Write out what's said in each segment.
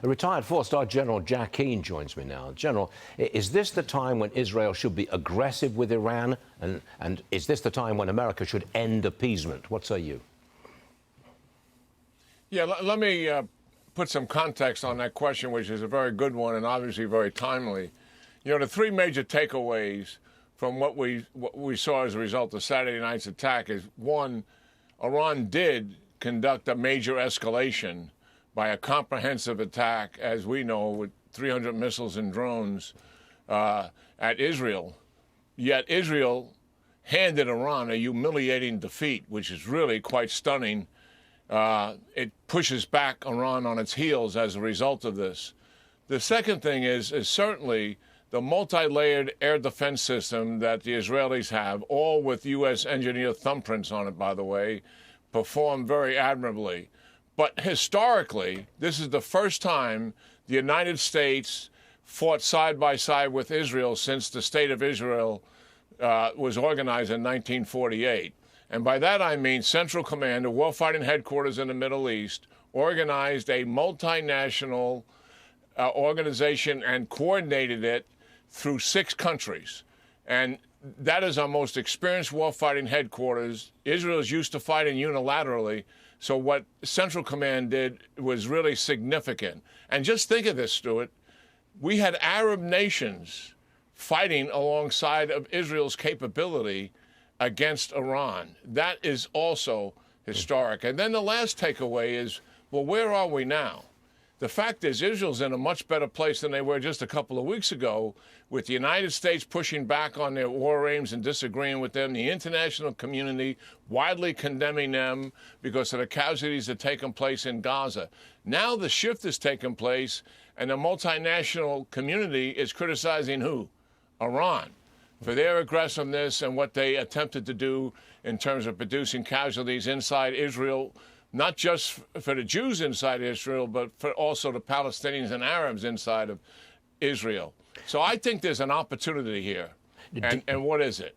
Retired four-star General Jack Keane joins me now. General, is this the time when Israel should be aggressive with Iran? And is this the time when America should end appeasement? What say you? Yeah, let me put some context on that question, which is a very good one and obviously very timely. You know, the three major takeaways from what we saw as a result of Saturday night's attack is, one, Iran did conduct a major escalation by a comprehensive attack, as we know, with 300 missiles and drones at Israel. Yet Israel handed Iran a humiliating defeat, which is really quite stunning. It pushes back Iran on its heels as a result of this. The second thing is certainly the multi-layered air defense system that the Israelis have, all with U.S. engineer thumbprints on it, by the way, performed very admirably. But historically, this is the first time the United States fought side by side with Israel since the State of Israel was organized in 1948. And by that I mean Central Command, a warfighting headquarters in the Middle East, organized a multinational organization and coordinated it through 6 countries. And that is our most experienced warfighting headquarters. Israel is used to fighting unilaterally, so what Central Command did was really significant. And just think of this, Stuart. We had Arab nations fighting alongside of Israel's capability against Iran. That is also historic. And then the last takeaway is, well, where are we now? The fact is, Israel's in a much better place than they were just a couple of weeks ago, with the United States pushing back on their war aims and disagreeing with them, the international community widely condemning them because of the casualties that have taken place in Gaza. Now the shift has taken place, and the multinational community is criticizing who? Iran, for their aggressiveness and what they attempted to do in terms of producing casualties inside Israel, not just for the Jews inside Israel, but for also the Palestinians and Arabs inside of Israel. So I think there's an opportunity here. And what is it?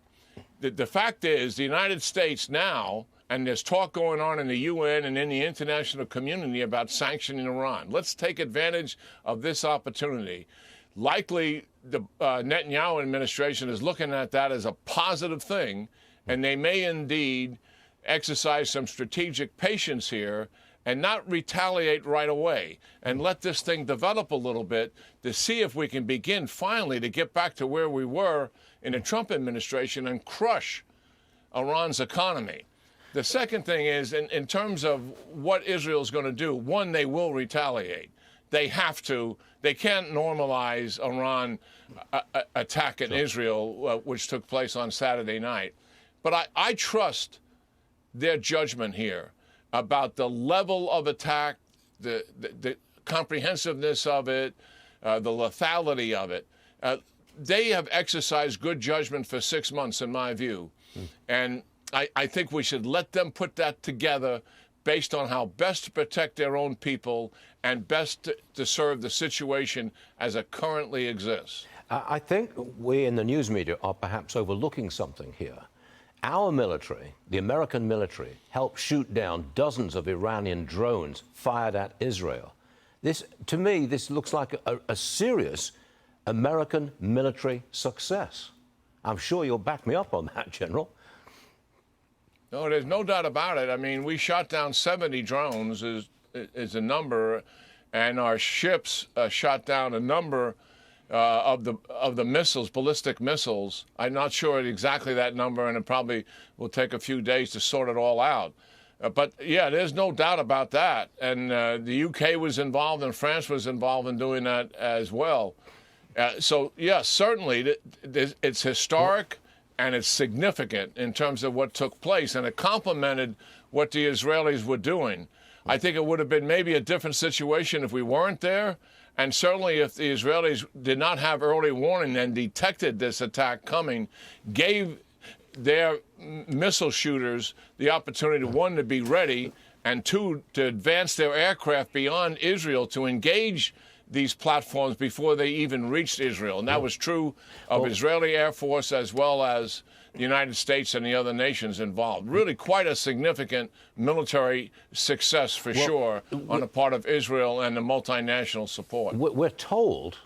The fact is, the United States now, and there's talk going on in the UN and in the international community about sanctioning Iran. Let's take advantage of this opportunity. Likely, the Netanyahu administration is looking at that as a positive thing, and they may indeed exercise some strategic patience here and not retaliate right away, and let this thing develop a little bit to see if we can begin finally to get back to where we were in the Trump administration and crush Iran's economy. The second thing is, in terms of what Israel's going to do, one, they will retaliate. They have to. They can't normalize Iran attack in Israel, which took place on Saturday night. But I trust their judgment here about the level of attack, the comprehensiveness of it, the lethality of it. They have exercised good judgment for 6 months, in my view. And I think we should let them put that together based on how best to protect their own people and best to serve the situation as it currently exists. I think we in the news media are perhaps overlooking something here. Our military, the American military, helped shoot down dozens of Iranian drones fired at Israel. To me, this looks like a serious American military success. I'm sure you'll back me up on that, General. No, there's no doubt about it. I mean, we shot down 70 drones is a number, and our ships shot down a number of the missiles, ballistic missiles. I'm not sure exactly that number, and it probably will take a few days to sort it all out. But yeah, there's no doubt about that. And the UK was involved, and France was involved in doing that as well. So yes, certainly it's historic and it's significant in terms of what took place, and it complemented what the Israelis were doing. I think it would have been maybe a different situation if we weren't there. And certainly if the Israelis did not have early warning and detected this attack coming, gave their missile shooters the opportunity, one, to be ready, and two, to advance their aircraft beyond Israel to engage these platforms before they even reached Israel. And that was true of Israeli Air Force as well as the United States and the other nations involved. Really quite a significant military success for sure on the part of Israel and the multinational support. We're told,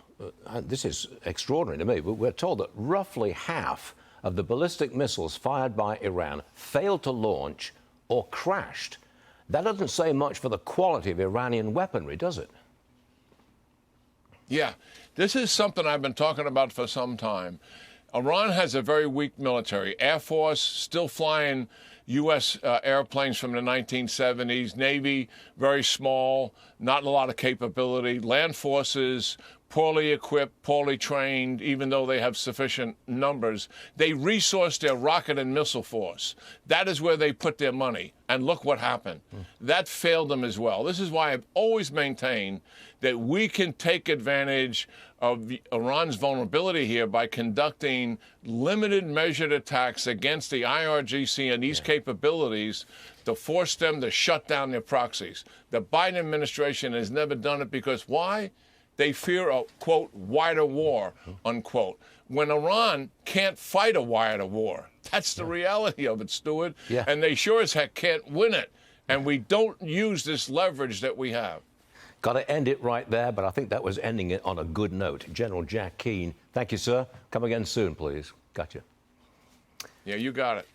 this is extraordinary to me, but we're told that roughly half of the ballistic missiles fired by Iran failed to launch or crashed. That doesn't say much for the quality of Iranian weaponry, does it? Yeah, this is something I've been talking about for some time. Iran has a very weak military. Air Force still flying U.S. Airplanes from the 1970s. Navy, very small, not a lot of capability. Land forces, poorly equipped, poorly trained, even though they have sufficient numbers. They resourced their rocket and missile force. That is where they put their money. And look what happened. That failed them as well. This is why I've always maintained that we can take advantage of Iran's vulnerability here by conducting limited measured attacks against the IRGC and these capabilities to force them to shut down their proxies. The Biden administration has never done it because why? They fear a, quote, wider war, unquote. When Iran can't fight a wider war, that's the reality of it, Stuart. Yeah. And they sure as heck can't win it. And we don't use this leverage that we have. Got to end it right there, but I think that was ending it on a good note. General Jack Keane, thank you, sir. Come again soon, please. Gotcha. Yeah, you got it.